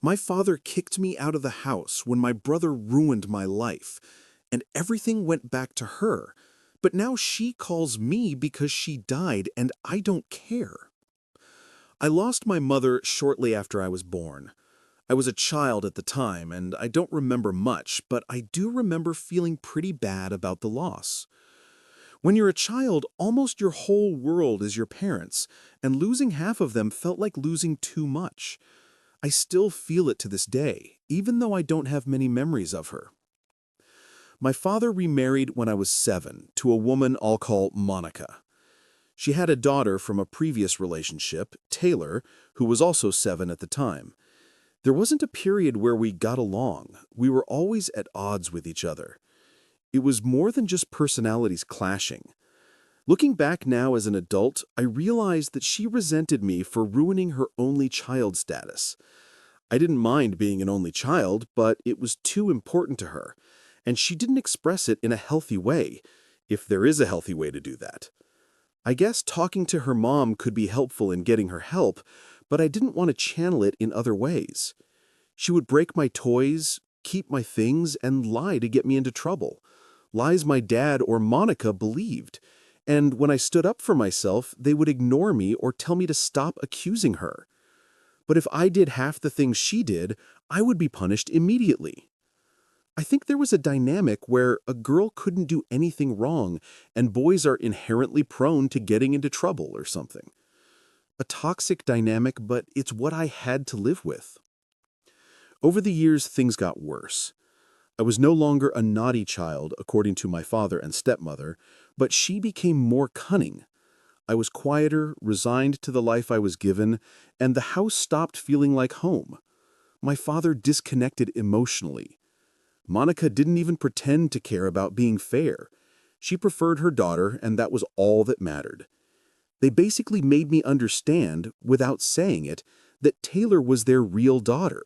My father kicked me out of the house when my brother ruined my life, and everything went back to her. But now she calls me because she died, and I don't care. I lost my mother shortly after I was born. I was a child at the time, and I don't remember much, but I do remember feeling pretty bad about the loss. When you're a child, almost your whole world is your parents, and losing half of them felt like losing too much. I still feel it to this day, even though I don't have many memories of her. My father remarried when I was 7 to a woman I'll call Monica. She had a daughter from a previous relationship, Taylor, who was also 7 at the time. There wasn't a period where we got along. We were always at odds with each other. It was more than just personalities clashing. Looking back now as an adult, I realized that she resented me for ruining her only child status. I didn't mind being an only child, but it was too important to her, and she didn't express it in a healthy way, if there is a healthy way to do that. I guess talking to her mom could be helpful in getting her help, but I didn't want to channel it in other ways. She would break my toys, keep my things, and lie to get me into trouble. Lies my dad or Monica believed. And when I stood up for myself, they would ignore me or tell me to stop accusing her. But if I did half the things she did, I would be punished immediately. I think there was a dynamic where a girl couldn't do anything wrong, and boys are inherently prone to getting into trouble or something. A toxic dynamic, but it's what I had to live with. Over the years, things got worse. I was no longer a naughty child, according to my father and stepmother, but she became more cunning. I was quieter, resigned to the life I was given, and the house stopped feeling like home. My father disconnected emotionally. Monica didn't even pretend to care about being fair. She preferred her daughter, and that was all that mattered. They basically made me understand, without saying it, that Taylor was their real daughter.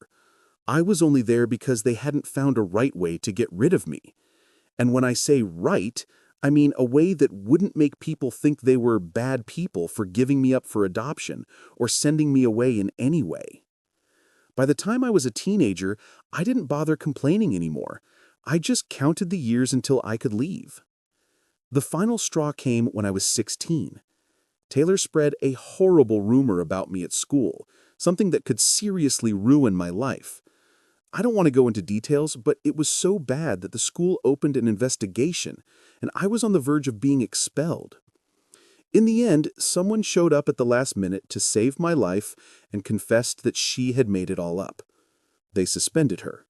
I was only there because they hadn't found a right way to get rid of me. And when I say right, I mean a way that wouldn't make people think they were bad people for giving me up for adoption or sending me away in any way. By the time I was a teenager, I didn't bother complaining anymore. I just counted the years until I could leave. The final straw came when I was 16. Taylor spread a horrible rumor about me at school, something that could seriously ruin my life. I don't want to go into details, but it was so bad that the school opened an investigation, and I was on the verge of being expelled. In the end, someone showed up at the last minute to save my life and confessed that she had made it all up. They suspended her.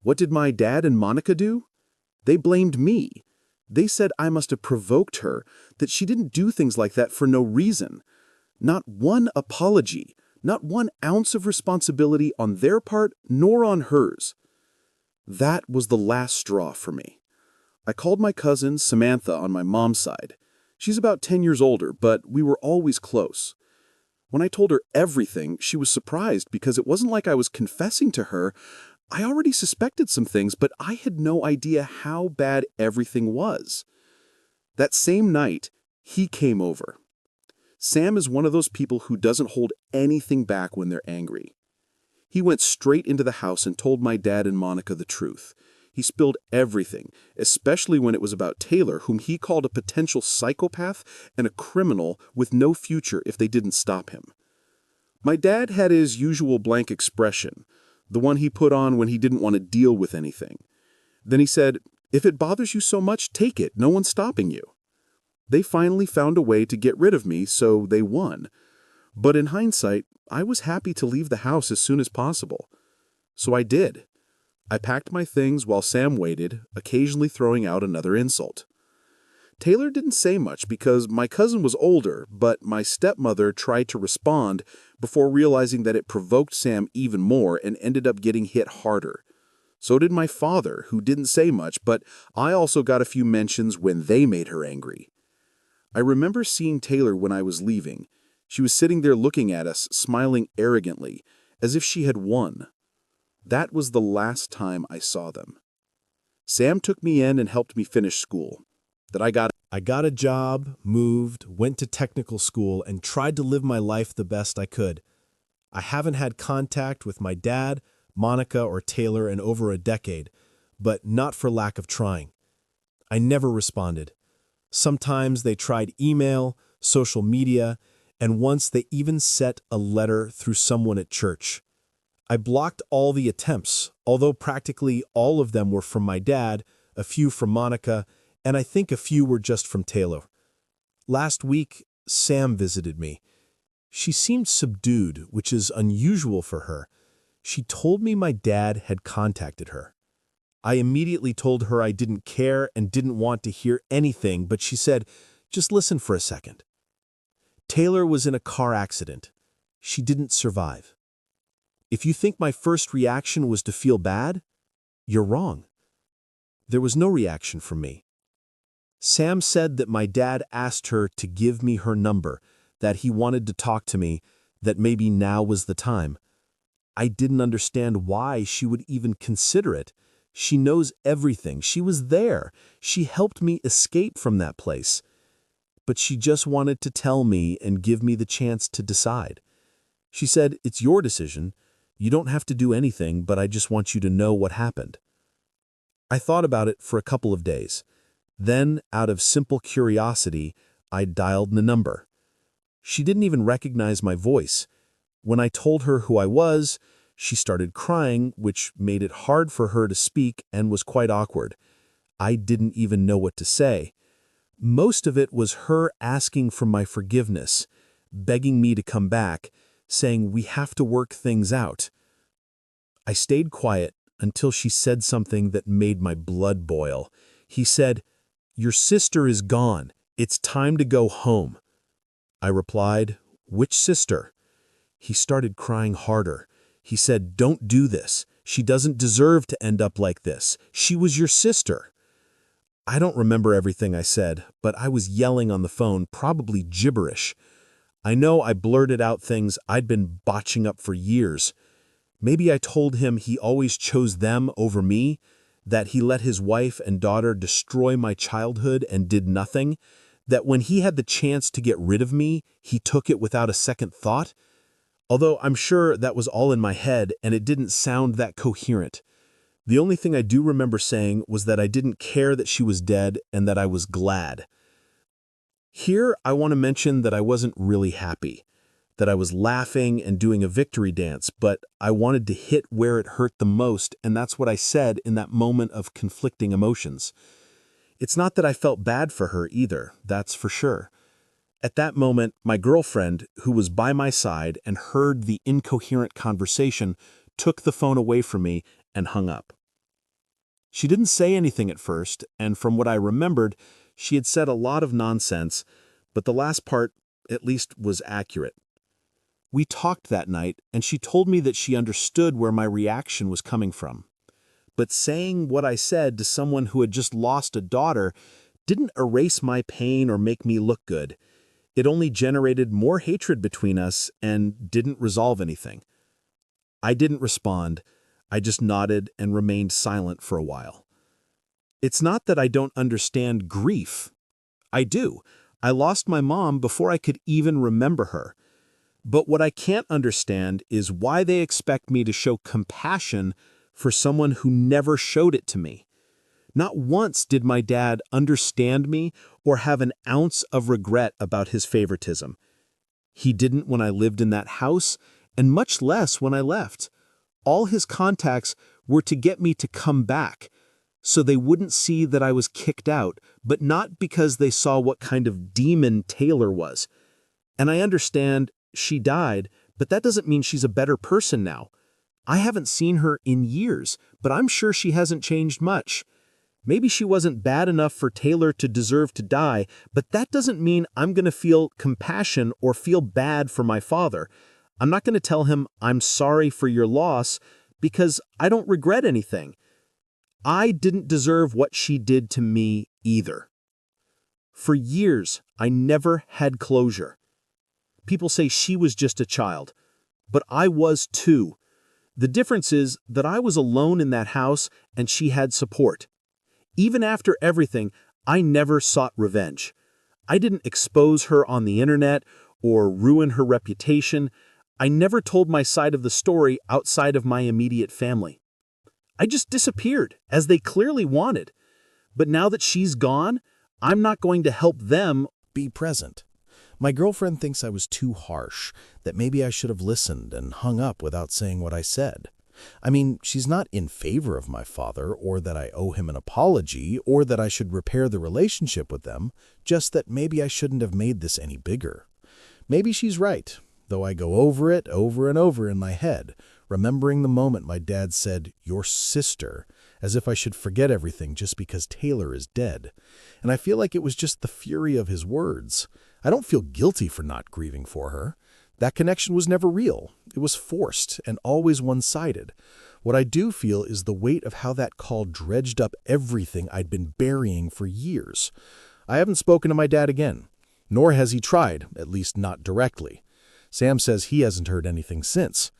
What did my dad and Monica do? They blamed me. They said I must have provoked her, that she didn't do things like that for no reason. Not one apology. Not 1 ounce of responsibility on their part nor on hers. That was the last straw for me. I called my cousin, Samantha, on my mom's side. She's about 10 years older, but we were always close. When I told her everything, she was surprised because it wasn't like I was confessing to her. I already suspected some things, but I had no idea how bad everything was. That same night, he came over. Sam is one of those people who doesn't hold anything back when they're angry. He went straight into the house and told my dad and Monica the truth. He spilled everything, especially when it was about Taylor, whom he called a potential psychopath and a criminal with no future if they didn't stop him. My dad had his usual blank expression, the one he put on when he didn't want to deal with anything. Then he said, "If it bothers you so much, take it. No one's stopping you." They finally found a way to get rid of me, so they won. But in hindsight, I was happy to leave the house as soon as possible. So I did. I packed my things while Sam waited, occasionally throwing out another insult. Taylor didn't say much because my cousin was older, but my stepmother tried to respond before realizing that it provoked Sam even more and ended up getting hit harder. So did my father, who didn't say much, but I also got a few mentions when they made her angry. I remember seeing Taylor when I was leaving. She was sitting there looking at us, smiling arrogantly, as if she had won. That was the last time I saw them. Sam took me in and helped me finish school. I got a job, moved, went to technical school, and tried to live my life the best I could. I haven't had contact with my dad, Monica, or Taylor in over a decade, but not for lack of trying. I never responded. Sometimes they tried email, social media, and once they even sent a letter through someone at church. I blocked all the attempts, although practically all of them were from my dad, a few from Monica, and I think a few were just from Taylor. Last week, Sam visited me. She seemed subdued, which is unusual for her. She told me my dad had contacted her. I immediately told her I didn't care and didn't want to hear anything, but she said, "Just listen for a second." Taylor was in a car accident. She didn't survive. If you think my first reaction was to feel bad, you're wrong. There was no reaction from me. Sam said that my dad asked her to give me her number, that he wanted to talk to me, that maybe now was the time. I didn't understand why she would even consider it. She knows everything. She was there. She helped me escape from that place. But she just wanted to tell me and give me the chance to decide. She said, "It's your decision. You don't have to do anything, but I just want you to know what happened." I thought about it for a couple of days. Then, out of simple curiosity, I dialed the number. She didn't even recognize my voice. When I told her who I was, she started crying, which made it hard for her to speak and was quite awkward. I didn't even know what to say. Most of it was her asking for my forgiveness, begging me to come back, saying we have to work things out. I stayed quiet until she said something that made my blood boil. He said, "Your sister is gone. It's time to go home." I replied, "Which sister?" He started crying harder. He said, "Don't do this. She doesn't deserve to end up like this. She was your sister." I don't remember everything I said, but I was yelling on the phone, probably gibberish. I know I blurted out things I'd been botching up for years. Maybe I told him he always chose them over me, that he let his wife and daughter destroy my childhood and did nothing, that when he had the chance to get rid of me, he took it without a second thought. Although I'm sure that was all in my head and it didn't sound that coherent. The only thing I do remember saying was that I didn't care that she was dead and that I was glad. Here, I want to mention that I wasn't really happy, that I was laughing and doing a victory dance, but I wanted to hit where it hurt the most, and that's what I said in that moment of conflicting emotions. It's not that I felt bad for her either, that's for sure. At that moment, my girlfriend, who was by my side and heard the incoherent conversation, took the phone away from me and hung up. She didn't say anything at first, and from what I remembered, she had said a lot of nonsense, but the last part, at least, was accurate. We talked that night, and she told me that she understood where my reaction was coming from. But saying what I said to someone who had just lost a daughter didn't erase my pain or make me look good. It only generated more hatred between us and didn't resolve anything. I didn't respond. I just nodded and remained silent for a while. It's not that I don't understand grief. I do. I lost my mom before I could even remember her. But what I can't understand is why they expect me to show compassion for someone who never showed it to me. Not once did my dad understand me or have an ounce of regret about his favoritism. He didn't when I lived in that house, and much less when I left. All his contacts were to get me to come back, so they wouldn't see that I was kicked out, but not because they saw what kind of demon Taylor was. And I understand she died, but that doesn't mean she's a better person now. I haven't seen her in years, but I'm sure she hasn't changed much. Maybe she wasn't bad enough for Taylor to deserve to die, but that doesn't mean I'm going to feel compassion or feel bad for my father. I'm not going to tell him I'm sorry for your loss because I don't regret anything. I didn't deserve what she did to me either. For years, I never had closure. People say she was just a child, but I was too. The difference is that I was alone in that house and she had support. Even after everything, I never sought revenge. I didn't expose her on the internet or ruin her reputation. I never told my side of the story outside of my immediate family. I just disappeared, as they clearly wanted. But now that she's gone, I'm not going to help them. Be present. My girlfriend thinks I was too harsh, that maybe I should have listened and hung up without saying what I said. I mean, she's not in favor of my father, or that I owe him an apology, or that I should repair the relationship with them, just that maybe I shouldn't have made this any bigger. Maybe she's right, though I go over it over and over in my head, remembering the moment my dad said, "Your sister," as if I should forget everything just because Taylor is dead. And I feel like it was just the fury of his words. I don't feel guilty for not grieving for her. That connection was never real. It was forced and always one-sided. What I do feel is the weight of how that call dredged up everything I'd been burying for years. I haven't spoken to my dad again, nor has he tried, at least not directly. Sam says he hasn't heard anything since.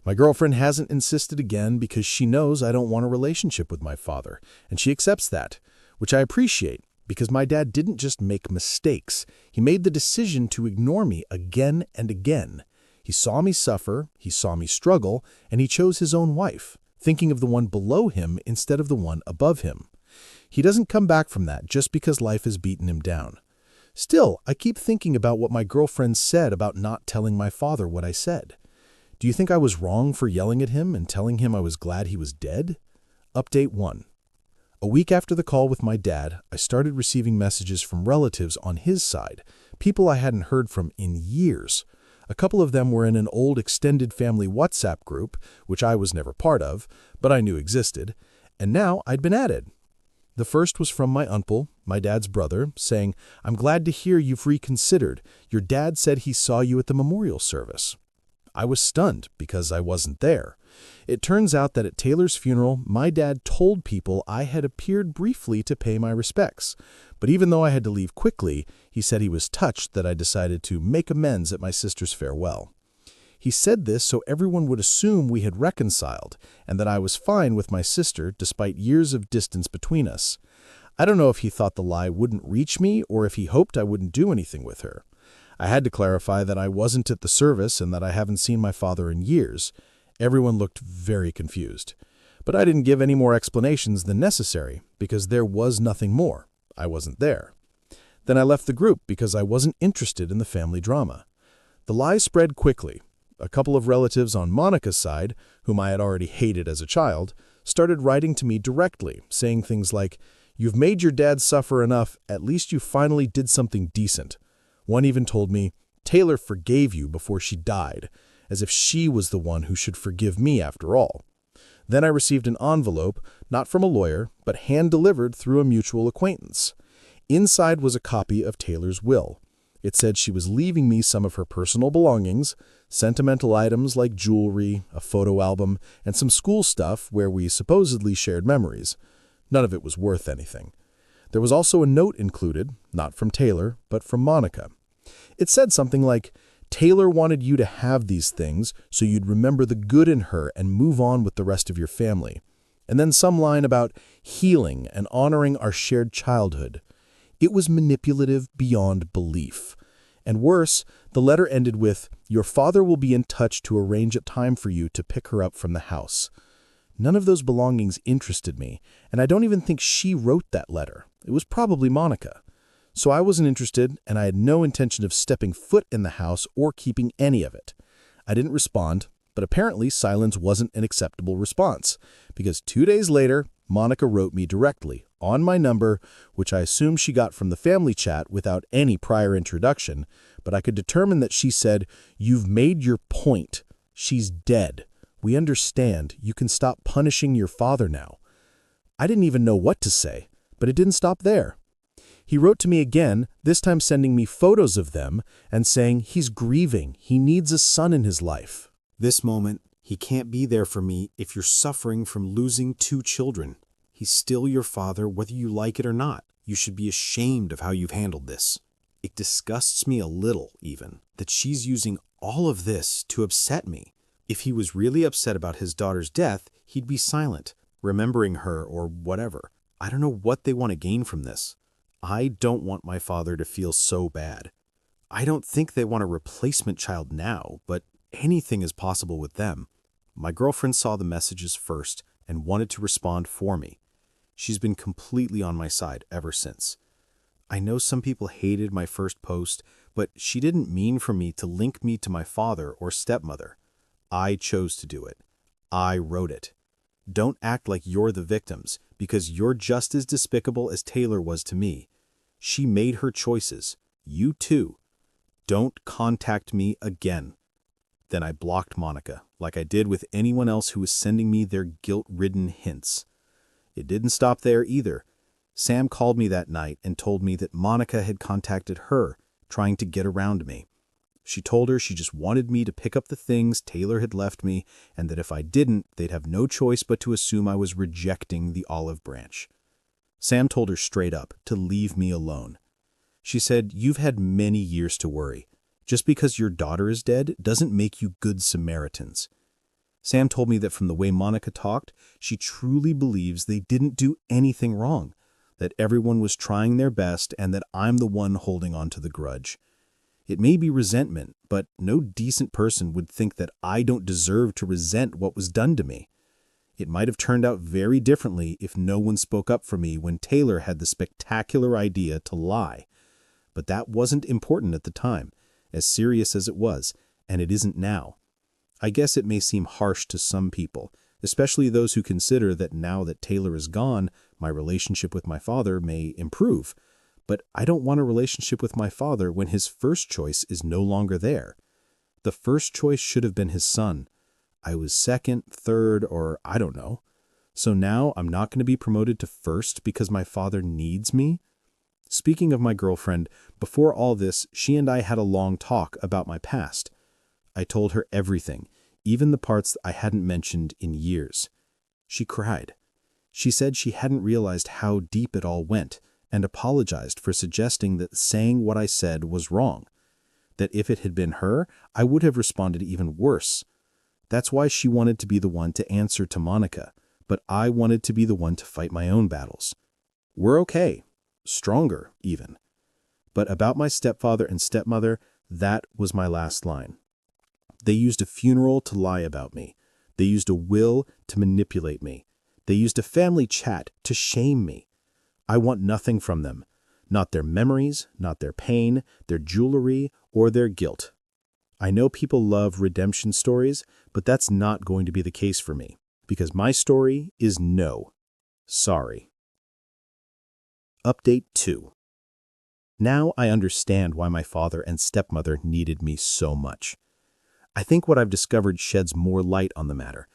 My girlfriend hasn't insisted again because she knows I don't want a relationship with my father, and she accepts that, which I appreciate. Because my dad didn't just make mistakes. He made the decision to ignore me again and again. He saw me suffer, he saw me struggle, and he chose his own wife, thinking of the one below him instead of the one above him. He doesn't come back from that just because life has beaten him down. Still, I keep thinking about what my girlfriend said about not telling my father what I said. Do you think I was wrong for yelling at him and telling him I was glad he was dead? Update 1. A week after the call with my dad, I started receiving messages from relatives on his side, people I hadn't heard from in years. A couple of them were in an old extended family WhatsApp group, which I was never part of, but I knew existed, and now I'd been added. The first was from my uncle, my dad's brother, saying, "I'm glad to hear you've reconsidered. Your dad said he saw you at the memorial service." I was stunned because I wasn't there. It turns out that at Taylor's funeral, my dad told people I had appeared briefly to pay my respects. But even though I had to leave quickly, he said he was touched that I decided to make amends at my sister's farewell. He said this so everyone would assume we had reconciled and that I was fine with my sister despite years of distance between us. I don't know if he thought the lie wouldn't reach me or if he hoped I wouldn't do anything with her. I had to clarify that I wasn't at the service and that I haven't seen my father in years. Everyone looked very confused. But I didn't give any more explanations than necessary, because there was nothing more. I wasn't there. Then I left the group because I wasn't interested in the family drama. The lie spread quickly. A couple of relatives on Monica's side, whom I had already hated as a child, started writing to me directly, saying things like, "You've made your dad suffer enough, at least you finally did something decent." One even told me, "Taylor forgave you before she died," as if she was the one who should forgive me after all. Then I received an envelope, not from a lawyer, but hand-delivered through a mutual acquaintance. Inside was a copy of Taylor's will. It said she was leaving me some of her personal belongings, sentimental items like jewelry, a photo album, and some school stuff where we supposedly shared memories. None of it was worth anything. There was also a note included, not from Taylor, but from Monica. It said something like, "Taylor wanted you to have these things so you'd remember the good in her and move on with the rest of your family." And then some line about healing and honoring our shared childhood. It was manipulative beyond belief. And worse, the letter ended with, "Your father will be in touch to arrange a time for you to pick her up from the house." None of those belongings interested me, and I don't even think she wrote that letter. It was probably Monica. So I wasn't interested, and I had no intention of stepping foot in the house or keeping any of it. I didn't respond, but apparently silence wasn't an acceptable response, because 2 days later, Monica wrote me directly, on my number, which I assume she got from the family chat without any prior introduction, but I could determine that she said, "You've made your point. She's dead. We understand. You can stop punishing your father now." I didn't even know what to say, but it didn't stop there. He wrote to me again, this time sending me photos of them and saying he's grieving. He needs a son in his life. This moment, he can't be there for me if you're suffering from losing 2 children. He's still your father, whether you like it or not. You should be ashamed of how you've handled this. It disgusts me a little, even, that she's using all of this to upset me. If he was really upset about his daughter's death, he'd be silent, remembering her or whatever. I don't know what they want to gain from this. I don't want my father to feel so bad. I don't think they want a replacement child now, but Anything is possible with them. My girlfriend saw the messages first and wanted to respond for me. She's been completely on my side ever since. I know some people hated my first post, but she didn't mean for me to link me to my father or stepmother. I chose to do it. I wrote it. Don't act like you're the victims, because you're just as despicable as Taylor was to me. She made her choices. You too. Don't contact me again. Then I blocked Monica, like I did with anyone else who was sending me their guilt-ridden hints. It didn't stop there either. Sam called me that night and told me that Monica had contacted her, trying to get around me. She told her she just wanted me to pick up the things Taylor had left me, and that if I didn't, they'd have no choice but to assume I was rejecting the olive branch. Sam told her straight up to leave me alone. She said, "You've had many years to worry. Just because your daughter is dead doesn't make you good Samaritans." Sam told me that from the way Monica talked, she truly believes they didn't do anything wrong, that everyone was trying their best and that I'm the one holding on to the grudge. It may be resentment, but no decent person would think that I don't deserve to resent what was done to me. It might have turned out very differently if no one spoke up for me when Taylor had the spectacular idea to lie. But that wasn't important at the time, as serious as it was, and it isn't now. I guess it may seem harsh to some people, especially those who consider that now that Taylor is gone, my relationship with my father may improve. But I don't want a relationship with my father when his first choice is no longer there. The first choice should have been his son. I was second, third, or I don't know. So now I'm not going to be promoted to first because my father needs me? Speaking of my girlfriend, before all this, she and I had a long talk about my past. I told her everything, even the parts I hadn't mentioned in years. She cried. She said she hadn't realized how deep it all went, and apologized for suggesting that saying what I said was wrong. That if it had been her, I would have responded even worse. That's why she wanted to be the one to answer to Monica, but I wanted to be the one to fight my own battles. We're okay. Stronger, even. But about my stepfather and stepmother, that was my last line. They used a funeral to lie about me. They used a will to manipulate me. They used a family chat to shame me. I want nothing from them. Not their memories, not their pain, their jewelry, or their guilt. I know people love redemption stories, but that's not going to be the case for me, because my story is no. Sorry. Update 2. Now I understand why my father and stepmother needed me so much. I think what I've discovered sheds more light on the matter.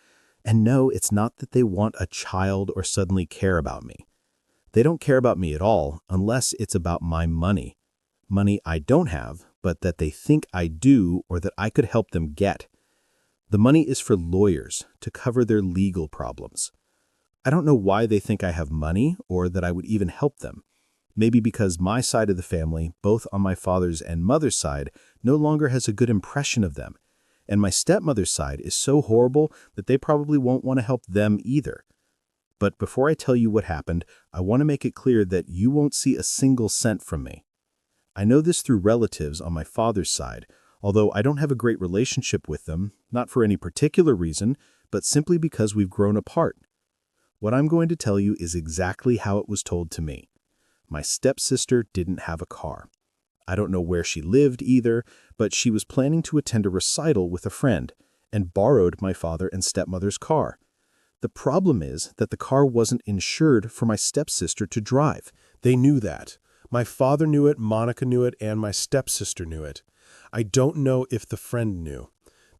And no, it's not that they want a child or suddenly care about me. They don't care about me at all unless it's about my money. Money I don't have, but that they think I do or that I could help them get. The money is for lawyers to cover their legal problems. I don't know why they think I have money or that I would even help them. Maybe because my side of the family, both on my father's and mother's side, no longer has a good impression of them. And my stepmother's side is so horrible that they probably won't want to help them either. But before I tell you what happened, I want to make it clear that you won't see a single cent from me. I know this through relatives on my father's side, although I don't have a great relationship with them, not for any particular reason, but simply because we've grown apart. What I'm going to tell you is exactly how it was told to me. My stepsister didn't have a car. I don't know where she lived either, but she was planning to attend a recital with a friend and borrowed my father and stepmother's car. The problem is that the car wasn't insured for my stepsister to drive. They knew that. My father knew it, Monica knew it, and my stepsister knew it. I don't know if the friend knew.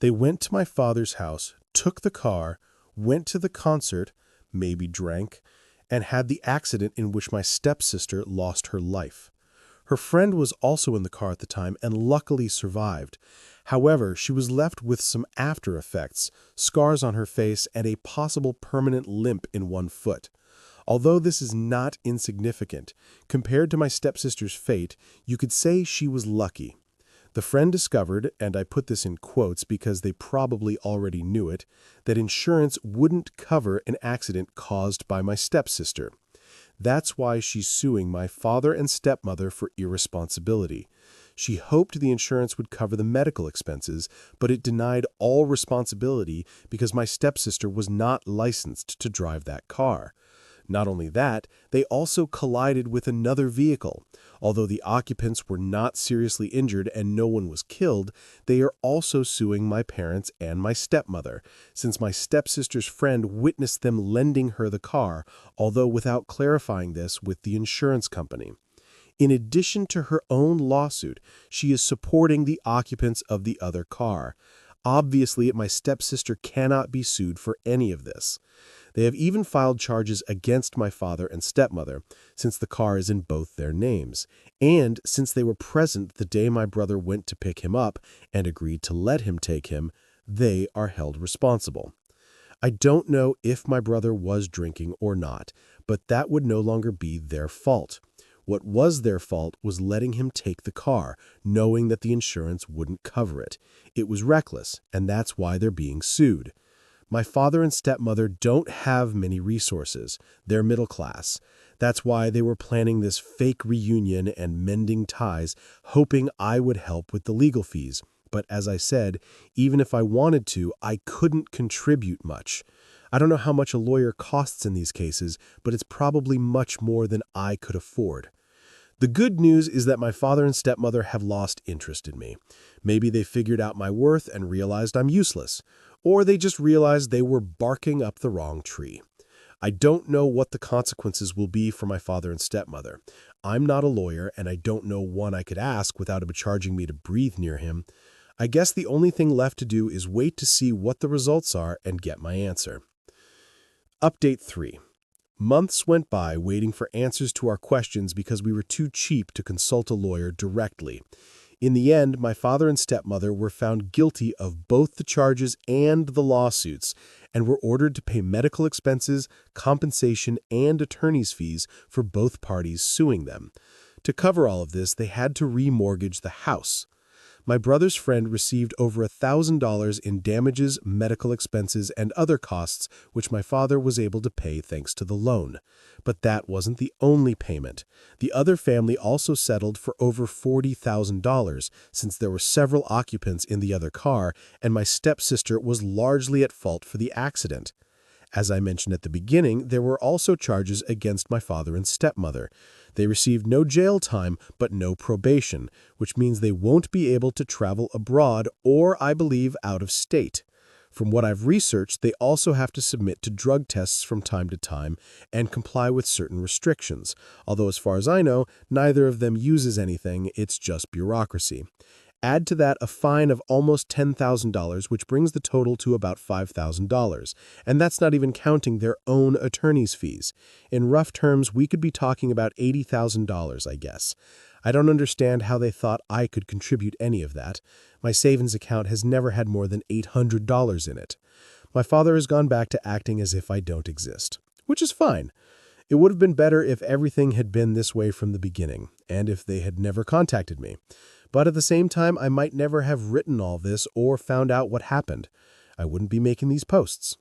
They went to my father's house, took the car, went to the concert, maybe drank, and had the accident in which my stepsister lost her life. Her friend was also in the car at the time and luckily survived. However, she was left with some after effects, scars on her face, and a possible permanent limp in one foot. Although this is not insignificant, compared to my stepsister's fate, you could say she was lucky. The friend discovered, and I put this in quotes because they probably already knew it, that insurance wouldn't cover an accident caused by my stepsister. That's why she's suing my father and stepmother for irresponsibility. She hoped the insurance would cover the medical expenses, but it denied all responsibility because my stepsister was not licensed to drive that car. Not only that, they also collided with another vehicle. Although the occupants were not seriously injured and no one was killed, they are also suing my parents and my stepmother, since my stepsister's friend witnessed them lending her the car, although without clarifying this with the insurance company. In addition to her own lawsuit, she is supporting the occupants of the other car. Obviously, my stepsister cannot be sued for any of this. They have even filed charges against my father and stepmother, since the car is in both their names, and since they were present the day my brother went to pick him up and agreed to let him take him, they are held responsible. I don't know if my brother was drinking or not, but that would no longer be their fault. What was their fault was letting him take the car, knowing that the insurance wouldn't cover it. It was reckless, and that's why they're being sued. My father and stepmother don't have many resources. They're middle class. That's why they were planning this fake reunion and mending ties, hoping I would help with the legal fees. But as I said, even if I wanted to, I couldn't contribute much. I don't know how much a lawyer costs in these cases, but it's probably much more than I could afford. The good news is that my father and stepmother have lost interest in me. Maybe they figured out my worth and realized I'm useless. Or they just realized they were barking up the wrong tree. I don't know what the consequences will be for my father and stepmother. I'm not a lawyer, and I don't know one I could ask without him charging me to breathe near him. I guess the only thing left to do is wait to see what the results are and get my answer. Update 3. Months went by waiting for answers to our questions because we were too cheap to consult a lawyer directly. In the end, my father and stepmother were found guilty of both the charges and the lawsuits and were ordered to pay medical expenses, compensation, and attorney's fees for both parties suing them. To cover all of this, they had to remortgage the house. My brother's friend received over $1,000 in damages, medical expenses, and other costs, which my father was able to pay thanks to the loan. But that wasn't the only payment. The other family also settled for over $40,000, since there were several occupants in the other car, and my stepsister was largely at fault for the accident. As I mentioned at the beginning, there were also charges against my father and stepmother. They received no jail time, but no probation, which means they won't be able to travel abroad or, I believe, out of state. From what I've researched, they also have to submit to drug tests from time to time and comply with certain restrictions, although as far as I know, neither of them uses anything, it's just bureaucracy. Add to that a fine of almost $10,000, which brings the total to about $5,000. And that's not even counting their own attorney's fees. In rough terms, we could be talking about $80,000, I guess. I don't understand how they thought I could contribute any of that. My savings account has never had more than $800 in it. My father has gone back to acting as if I don't exist, which is fine. It would have been better if everything had been this way from the beginning, and if they had never contacted me. But at the same time, I might never have written all this or found out what happened. I wouldn't be making these posts.